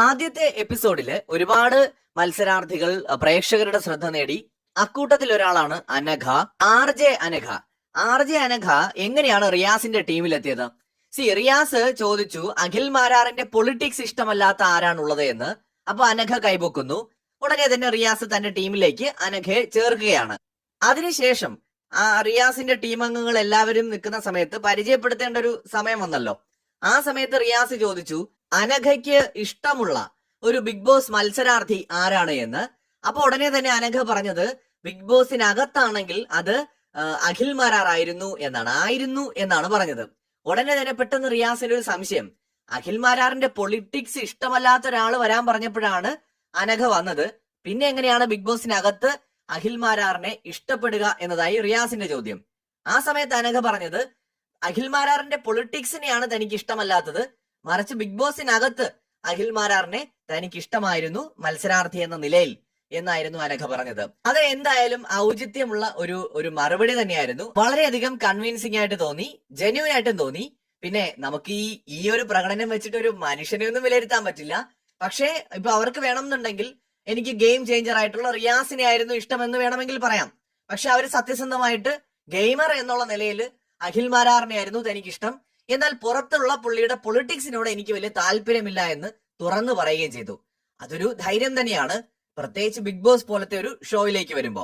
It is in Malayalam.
ആദ്യത്തെ എപ്പിസോഡില് ഒരുപാട് മത്സരാർത്ഥികൾ പ്രേക്ഷകരുടെ ശ്രദ്ധ നേടി. അക്കൂട്ടത്തിൽ ഒരാളാണ് അനഘ, ആർ ജെ അനഘ എങ്ങനെയാണ് റിയാസിന്റെ ടീമിലെത്തിയത്? റിയാസ് ചോദിച്ചു അഖിൽ മാരാറിന്റെ പൊളിറ്റിക്സ് ഇഷ്ടമല്ലാത്ത ആരാണുള്ളത് എന്ന്. അപ്പൊ അനഘ കൈപൊക്കുന്നു. ഉടനെ തന്നെ റിയാസ് തന്റെ ടീമിലേക്ക് അനഘയെ ചേർക്കുകയാണ്. അതിനുശേഷം റിയാസിന്റെ ടീം അംഗങ്ങൾ എല്ലാവരും നിൽക്കുന്ന സമയത്ത് പരിചയപ്പെടുത്തേണ്ട ഒരു സമയം വന്നല്ലോ. ആ സമയത്ത് റിയാസ് ചോദിച്ചു അനഘയ്ക്ക് ഇഷ്ടമുള്ള ഒരു ബിഗ് ബോസ് മത്സരാർത്ഥി ആരാണ് എന്ന്. അപ്പൊ ഉടനെ തന്നെ അനഘ പറഞ്ഞത് ബിഗ് ബോസിനകത്താണെങ്കിൽ അത് അഖിൽ മാരാർ ആയിരുന്നു എന്നാണ് പറഞ്ഞത്. ഉടനെ തന്നെ പെട്ടെന്ന് റിയാസിന് ഒരു സംശയം, അഖിൽ മാരാറിന്റെ പൊളിറ്റിക്സ് ഇഷ്ടമല്ലാത്ത ഒരാൾ വരാൻ പറഞ്ഞപ്പോഴാണ് അനഘ വന്നത്. പിന്നെ എങ്ങനെയാണ് ബിഗ് ബോസിനകത്ത് അഖിൽ മാരാറിനെ ഇഷ്ടപ്പെടുക എന്നതായി റിയാസിന്റെ ചോദ്യം. ആ സമയത്ത് അനഘ പറഞ്ഞത് അഖിൽ മാരാറിന്റെ പൊളിറ്റിക്സിനെയാണ് തനിക്ക് ഇഷ്ടമല്ലാത്തത്, മറിച്ച് ബിഗ് ബോസിനകത്ത് അഖിൽ മാരാറിനെ തനിക്ക് ഇഷ്ടമായിരുന്നു മത്സരാർത്ഥി എന്ന നിലയിൽ എന്നായിരുന്നു അനഘ പറഞ്ഞത്. അത് എന്തായാലും ഔചിത്യമുള്ള ഒരു മറുപടി തന്നെയായിരുന്നു. വളരെയധികം കൺവിൻസിംഗ് ആയിട്ട് തോന്നി, ജെന്യൂൻ ആയിട്ടും തോന്നി. പിന്നെ നമുക്ക് ഈ ഒരു പ്രകടനം വെച്ചിട്ട് ഒരു മനുഷ്യനെ ഒന്നും വിലയിരുത്താൻ പറ്റില്ല. പക്ഷേ ഇപ്പൊ അവർക്ക് വേണമെന്നുണ്ടെങ്കിൽ എനിക്ക് ഗെയിം ചേഞ്ചർ ആയിട്ടുള്ള റിയാസിനെ ആയിരുന്നു ഇഷ്ടമെന്ന് വേണമെങ്കിൽ പറയാം. പക്ഷെ അവർ സത്യസന്ധമായിട്ട് ഗെയിമർ എന്നുള്ള നിലയിൽ അഖിൽ മാരാറിനെ ആയിരുന്നു തനിക്ക് ഇഷ്ടം, എന്നാൽ പുറത്തുള്ള പുള്ളിയുടെ പൊളിറ്റിക്സിനോട് എനിക്ക് വലിയ താല്പര്യമില്ല എന്ന് തുറന്നു പറയുകയും ചെയ്തു. അതൊരു ധൈര്യം തന്നെയാണ്, പ്രത്യേകിച്ച് ബിഗ് ബോസ് പോലത്തെ ഒരു ഷോയിലേക്ക് വരുമ്പോ.